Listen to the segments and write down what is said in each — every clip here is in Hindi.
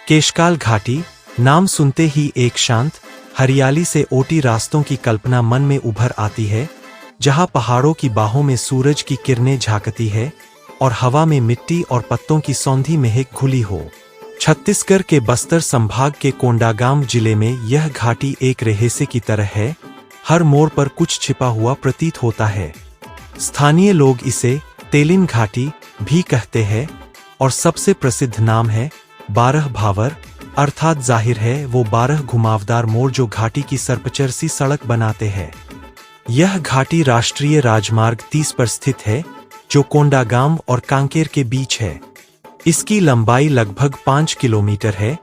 केशकाल घाटी, नाम सुनते ही एक शांत, हरियाली से ओटी रास्तों की कल्पना मन में उभर आती है, जहां पहाड़ों की बाहों में सूरज की किरणें झांकती है और हवा में मिट्टी और पत्तों की सौंधी महक घुली हो। छत्तीसगढ़ के बस्तर संभाग के कोंडागांव जिले में यह घाटी एक रहस्य की तरह है, हर मोड़ पर कुछ छिपा हुआ प्रतीत होता है। स्थानीय लोग इसे तेलिन घाटी भी कहते हैं और सबसे प्रसिद्ध नाम है 12 भावर, अर्थात जाहिर है वो 12 घुमावदार मोड़ जो घाटी की सर्पचर सी सड़क बनाते हैं। यह घाटी राष्ट्रीय राजमार्ग 30 पर स्थित है, जो कोंडागांव और कांकेर के बीच है। इसकी लंबाई लगभग 5 किलोमीटर है।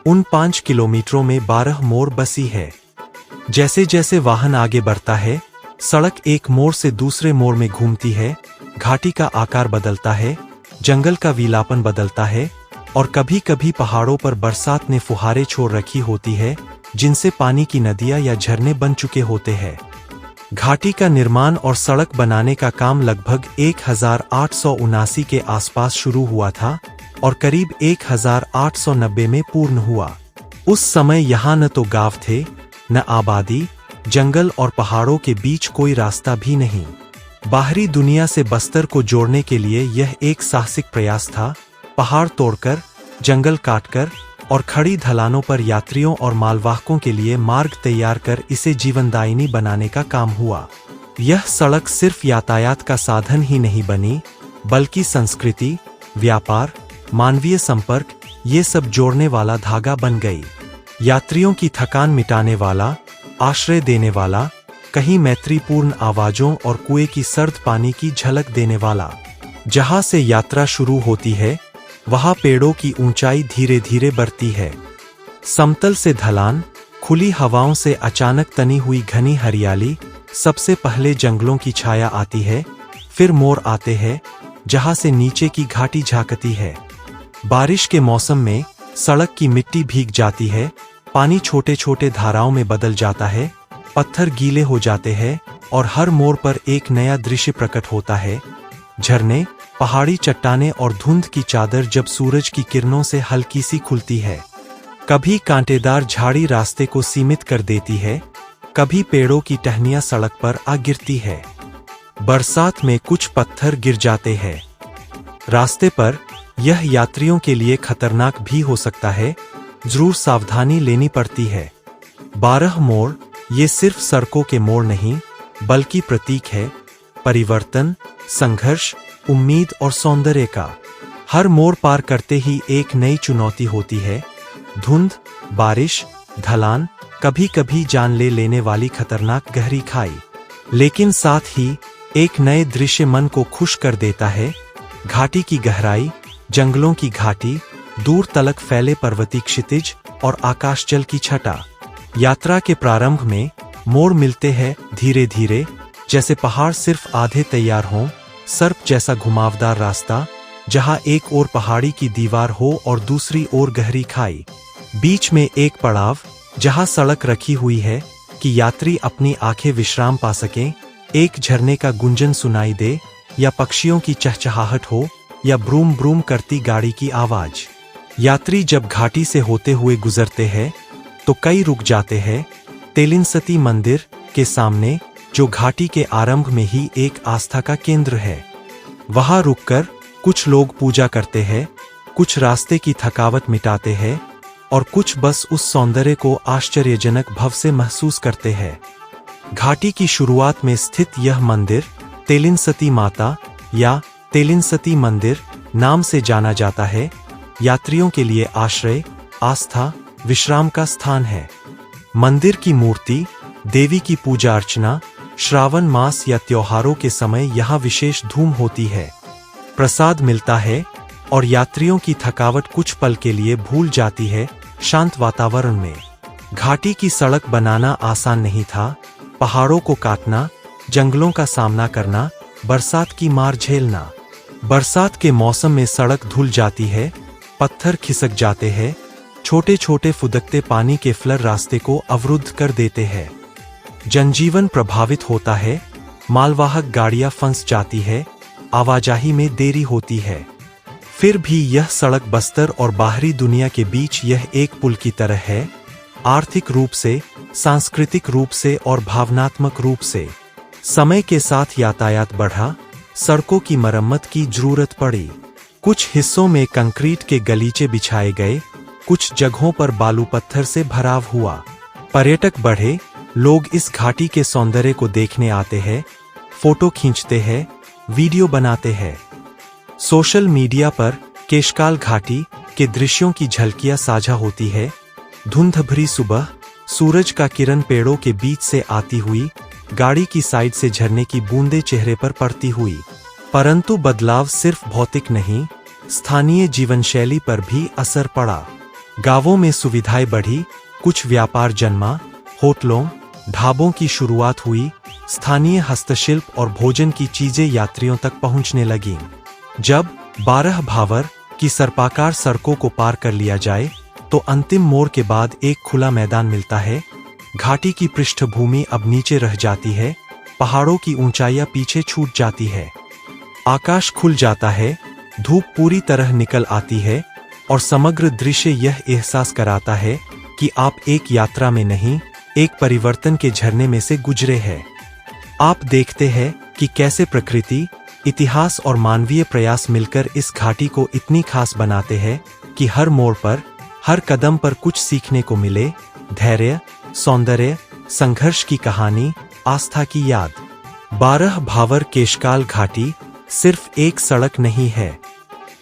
उन 5 किलोमीटरों में 12 मोड़ बसी है। जैसे जैसे वाहन आगे बढ़ता है, सड़क एक मोड़ से दूसरे मोड़ में घूमती है, घाटी का आकार बदलता है, जंगल का विलापन बदलता है और कभी कभी पहाड़ों पर बरसात ने फुहारें छोड़ रखी होती है, जिनसे पानी की नदियां या झरने बन चुके होते हैं। घाटी का निर्माण और सड़क बनाने का काम लगभग 1879 के आसपास शुरू हुआ था और करीब 1890 में पूर्ण हुआ। उस समय यहाँ न तो गांव थे, न आबादी, जंगल और पहाड़ों के बीच कोई रास्ता भी नहीं। बाहरी दुनिया से बस्तर को जोड़ने के लिए यह एक साहसिक प्रयास था। पहाड़ तोड़कर, जंगल काटकर और खड़ी ढलानों पर यात्रियों और मालवाहकों के लिए मार्ग तैयार कर इसे जीवनदायिनी बनाने का काम हुआ। यह सड़क सिर्फ यातायात का साधन ही नहीं बनी, बल्कि संस्कृति, व्यापार, मानवीय संपर्क, ये सब जोड़ने वाला धागा बन गई। यात्रियों की थकान मिटाने वाला, आश्रय देने वाला, कहीं मैत्रीपूर्ण आवाजों और कुएं की सर्द पानी की झलक देने वाला। जहां से यात्रा शुरू होती है, वहां पेड़ों की ऊंचाई धीरे धीरे बढ़ती है। समतल से ढलान, खुली हवाओं से अचानक तनी हुई घनी हरियाली, सबसे पहले जंगलों की छाया आती है, फिर मोड़ आते हैं जहां से नीचे की घाटी झांकती है। बारिश के मौसम में सड़क की मिट्टी भीग जाती है, पानी छोटे छोटे धाराओं में बदल जाता है, पत्थर गीले हो जाते हैं और हर मोड़ पर एक नया दृश्य प्रकट होता है। झरने, पहाड़ी चट्टानें और धुंध की चादर जब सूरज की किरणों से हल्की सी खुलती है। कभी कांटेदार झाड़ी रास्ते को सीमित कर देती है, कभी पेड़ों की टहनियां सड़क पर आ गिरती है। बरसात में कुछ पत्थर गिर जाते हैं रास्ते पर, यह यात्रियों के लिए खतरनाक भी हो सकता है, जरूर सावधानी लेनी पड़ती है। 12 मोड़ ये सिर्फ सड़कों के मोड़ नहीं, बल्कि प्रतीक है परिवर्तन, संघर्ष, उम्मीद और सौंदर्य का। हर मोड़ पार करते ही एक नई चुनौती होती है। धुंध, बारिश, ढलान, कभी कभी जान ले लेने वाली खतरनाक गहरी खाई, लेकिन साथ ही एक नए दृश्य मन को खुश कर देता है। घाटी की गहराई, जंगलों की घाटी, दूर तलक फैले पर्वतीय क्षितिज और आकाश जल की छटा। यात्रा के प्रारंभ में मोड़ मिलते हैं धीरे धीरे, जैसे पहाड़ सिर्फ आधे तैयार हों, सर्प जैसा घुमावदार रास्ता, जहां एक ओर पहाड़ी की दीवार हो और दूसरी ओर गहरी खाई। बीच में एक पड़ाव, जहां सड़क रखी हुई है कि यात्री अपनी आंखें विश्राम पा सकें, एक झरने का गुंजन सुनाई दे, या पक्षियों की चहचहाहट हो, या ब्रूम ब्रूम करती गाड़ी की आवाज। यात्री जब घाटी से होते हुए गुजरते हैं, तो कई रुक जाते हैं। तेलिनसती मंदिर के सामने, जो घाटी के आरंभ में ही एक आस्था का केंद्र है। वहां रुककर कुछ लोग पूजा करते हैं, कुछ रास्ते की थकावट मिटाते हैं और कुछ बस उस सौंदर्य को आश्चर्यजनक भव से महसूस करते हैं। घाटी की शुरुआत में स्थित यह मंदिर तेलिनसती माता या तेलिनसती मंदिर नाम से जाना जाता है। यात्रियों के लिए आश्रय, आस्था, विश्राम का स्थान है। मंदिर की मूर्ति, देवी की पूजा अर्चना, श्रावण मास या त्योहारों के समय यहाँ विशेष धूम होती है। प्रसाद मिलता है और यात्रियों की थकावट कुछ पल के लिए भूल जाती है शांत वातावरण में। घाटी की सड़क बनाना आसान नहीं था। पहाड़ों को काटना, जंगलों का सामना करना, बरसात की मार झेलना। बरसात के मौसम में सड़क धुल जाती है, पत्थर खिसक जाते हैं, छोटे छोटे फुदकते पानी के फ्लर रास्ते को अवरुद्ध कर देते हैं। जनजीवन प्रभावित होता है, मालवाहक गाड़ियां फंस जाती है, आवाजाही में देरी होती है। फिर भी यह सड़क बस्तर और बाहरी दुनिया के बीच यह एक पुल की तरह है, आर्थिक रूप से, सांस्कृतिक रूप से और भावनात्मक रूप से। समय के साथ यातायात बढ़ा, सड़कों की मरम्मत की जरूरत पड़ी। कुछ हिस्सों में कंक्रीट के गलीचे बिछाए गए, कुछ जगहों पर बालू पत्थर से भराव हुआ। पर्यटक बढ़े, लोग इस घाटी के सौंदर्य को देखने आते हैं, फोटो खींचते हैं, वीडियो बनाते हैं। सोशल मीडिया पर केशकाल घाटी के दृश्यों की झलकियां साझा होती है। धुंध भरी सुबह, सूरज का किरण पेड़ों के बीच से आती हुई, गाड़ी की साइड से झरने की बूंदें चेहरे पर पड़ती हुई। परंतु बदलाव सिर्फ भौतिक नहीं, स्थानीय जीवनशैली पर भी असर पड़ा। गांवों में सुविधाएं बढ़ी, कुछ व्यापार जन्मा, होटलों, ढाबों की शुरुआत हुई, स्थानीय हस्तशिल्प और भोजन की चीजें यात्रियों तक पहुंचने लगीं। जब 12 भावर की सर्पाकार सड़कों को पार कर लिया जाए तो अंतिम मोड़ के बाद एक खुला मैदान मिलता है। घाटी की पृष्ठभूमि अब नीचे रह जाती है, पहाड़ों की ऊंचाइयां पीछे छूट जाती है, आकाश खुल जाता है, धूप पूरी तरह निकल आती है और समग्र दृश्य यह एहसास कराता है कि आप एक यात्रा में नहीं, एक परिवर्तन के झरने में से गुजरे हैं। आप देखते हैं कि कैसे प्रकृति, इतिहास और मानवीय प्रयास मिलकर इस घाटी को इतनी खास बनाते हैं कि हर मोड़ पर, हर कदम पर कुछ सीखने को मिले। धैर्य, सौंदर्य, संघर्ष की कहानी, आस्था की याद। 12 भावर केशकाल घाटी सिर्फ एक सड़क नहीं है,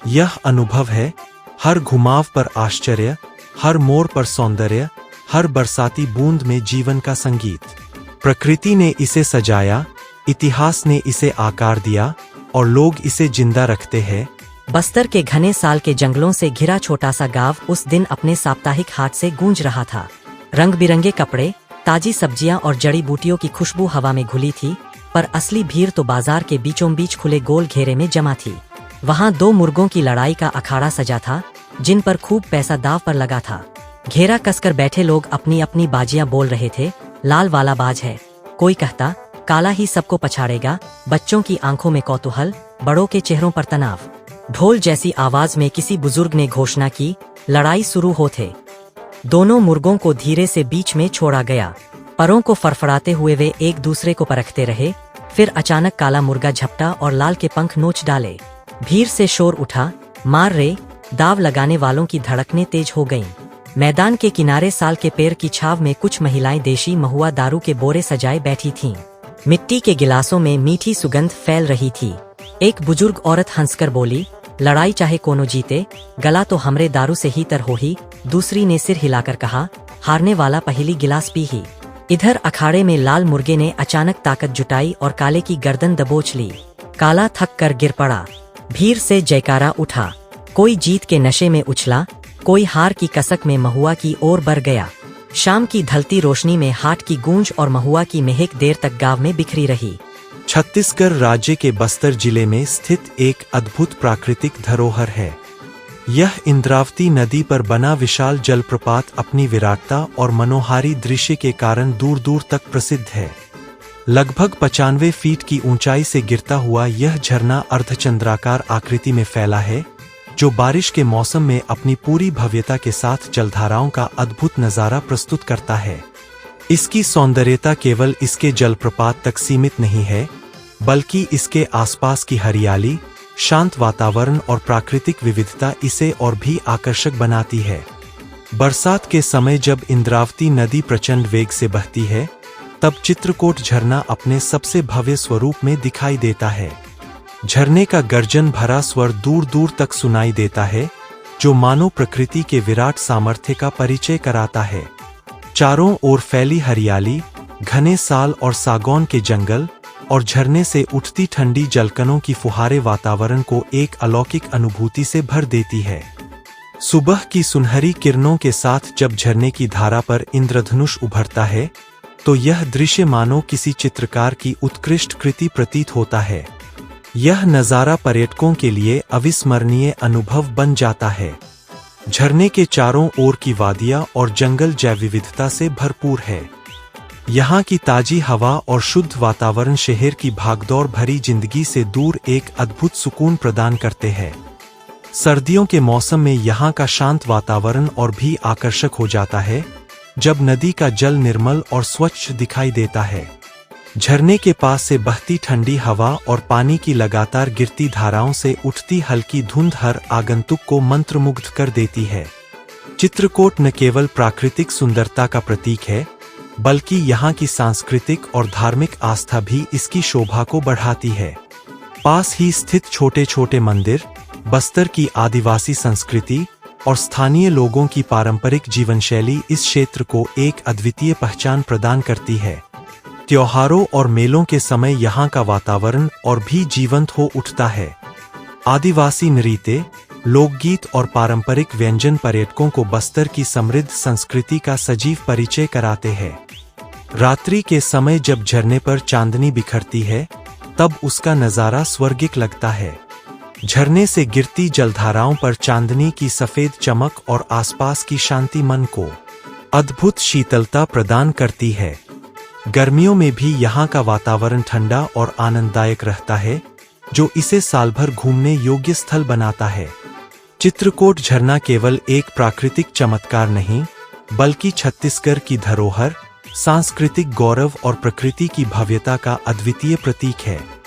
यह अनुभव है। हर घुमाव पर आश्चर्य, हर मोड़ पर सौंदर्य, हर बरसाती बूंद में जीवन का संगीत। प्रकृति ने इसे सजाया, इतिहास ने इसे आकार दिया और लोग इसे जिंदा रखते हैं। बस्तर के घने साल के जंगलों से घिरा छोटा सा गांव उस दिन अपने साप्ताहिक हाट से गूंज रहा था। रंग बिरंगे कपड़े, ताजी सब्जियां और जड़ी बूटियों की खुशबू हवा में घुली थी, पर असली भीड़ तो बाजार के बीचों बीच खुले गोल घेरे में जमा थी। वहां 2 मुर्गों की लड़ाई का अखाड़ा सजा था, जिन पर खूब पैसा दांव पर लगा था। घेरा कसकर बैठे लोग अपनी अपनी बाजियां बोल रहे थे। लाल वाला बाज है, कोई कहता, काला ही सबको पछाड़ेगा। बच्चों की आंखों में कौतूहल, बड़ों के चेहरों पर तनाव। ढोल जैसी आवाज में किसी बुजुर्ग ने घोषणा की, लड़ाई शुरू हो थे। दोनों मुर्गों को धीरे से बीच में छोड़ा गया। परों को फड़फड़ाते हुए वे एक दूसरे को परखते रहे। फिर अचानक काला मुर्गा झपटा और लाल के पंख नोच डाले। भीड़ से शोर उठा, मार रे। दाव लगाने वालों की धड़कनें तेज हो गईं। मैदान के किनारे साल के पेड़ की छाव में कुछ महिलाएं देशी महुआ दारू के बोरे सजाए बैठी थीं। मिट्टी के गिलासों में मीठी सुगंध फैल रही थी। एक बुजुर्ग औरत हंसकर बोली, लड़ाई चाहे कोनो जीते, गला तो हमरे दारू से ही तर हो ही। दूसरी ने सिर हिलाकर कहा, हारने वाला पहली गिलास पी ही। इधर अखाड़े में लाल मुर्गे ने अचानक ताकत जुटाई और काले की गर्दन दबोच ली। काला थक कर गिर पड़ा। भीड़ से जयकारा उठा। कोई जीत के नशे में उछला, कोई हार की कसक में महुआ की ओर बढ़ गया। शाम की ढलती रोशनी में हाट की गूंज और महुआ की महक देर तक गांव में बिखरी रही। छत्तीसगढ़ राज्य के बस्तर जिले में स्थित एक अद्भुत प्राकृतिक धरोहर है। यह इंद्रावती नदी पर बना विशाल जलप्रपात अपनी विराटता और मनोहारी दृश्य के कारण दूर दूर तक प्रसिद्ध है। लगभग 95 फीट की ऊंचाई से गिरता हुआ यह झरना अर्धचंद्राकार आकृति में फैला है, जो बारिश के मौसम में अपनी पूरी भव्यता के साथ जलधाराओं का अद्भुत नजारा प्रस्तुत करता है। इसकी सौंदर्यता केवल इसके जलप्रपात तक सीमित नहीं है, बल्कि इसके आसपास की हरियाली, शांत वातावरण और प्राकृतिक विविधता इसे और भी आकर्षक बनाती है। बरसात के समय जब इंद्रावती नदी प्रचंड वेग से बहती है, तब चित्रकोट झरना अपने सबसे भव्य स्वरूप में दिखाई देता है। झरने का गर्जन भरा स्वर दूर दूर तक सुनाई देता है, जो मानो प्रकृति के विराट सामर्थ्य का परिचय कराता है। चारों ओर फैली हरियाली, घने साल और सागौन के जंगल और झरने से उठती ठंडी जलकणों की फुहारें वातावरण को एक अलौकिक अनुभूति से भर देती है। सुबह की सुनहरी किरणों के साथ जब झरने की धारा पर इंद्रधनुष उभरता है, तो यह दृश्य मानो किसी चित्रकार की उत्कृष्ट कृति प्रतीत होता है। यह नज़ारा पर्यटकों के लिए अविस्मरणीय अनुभव बन जाता है। झरने के चारों ओर की वादियां और जंगल जैव विविधता से भरपूर है। यहाँ की ताजी हवा और शुद्ध वातावरण शहर की भागदौड़ भरी जिंदगी से दूर एक अद्भुत सुकून प्रदान करते हैं। सर्दियों के मौसम में यहाँ का शांत वातावरण और भी आकर्षक हो जाता है जब नदी का जल निर्मल और स्वच्छ दिखाई देता है। झरने के पास से बहती ठंडी हवा और पानी की लगातार गिरती धाराओं से उठती हल्की धुंध हर आगंतुक को मंत्रमुग्ध कर देती है। चित्रकूट न केवल प्राकृतिक सुंदरता का प्रतीक है, बल्कि यहाँ की सांस्कृतिक और धार्मिक आस्था भी इसकी शोभा को बढ़ाती है। पास ही स्थित छोटे छोटे मंदिर, बस्तर की आदिवासी संस्कृति और स्थानीय लोगों की पारंपरिक जीवनशैली इस क्षेत्र को एक अद्वितीय पहचान प्रदान करती है। त्योहारों और मेलों के समय यहाँ का वातावरण और भी जीवंत हो उठता है। आदिवासी नृत्य, लोकगीत और पारंपरिक व्यंजन पर्यटकों को बस्तर की समृद्ध संस्कृति का सजीव परिचय कराते हैं। रात्रि के समय जब झरने पर चांदनी बिखरती है, तब उसका नजारा स्वर्गिक लगता है। झरने से गिरती जलधाराओं पर चांदनी की सफेद चमक और आसपास की शांति मन को अद्भुत शीतलता प्रदान करती है। गर्मियों में भी यहाँ का वातावरण ठंडा और आनंददायक रहता है, जो इसे साल भर घूमने योग्य स्थल बनाता है। चित्रकूट झरना केवल एक प्राकृतिक चमत्कार नहीं, बल्कि छत्तीसगढ़ की धरोहर, सांस्कृतिक गौरव और प्रकृति की भव्यता का अद्वितीय प्रतीक है।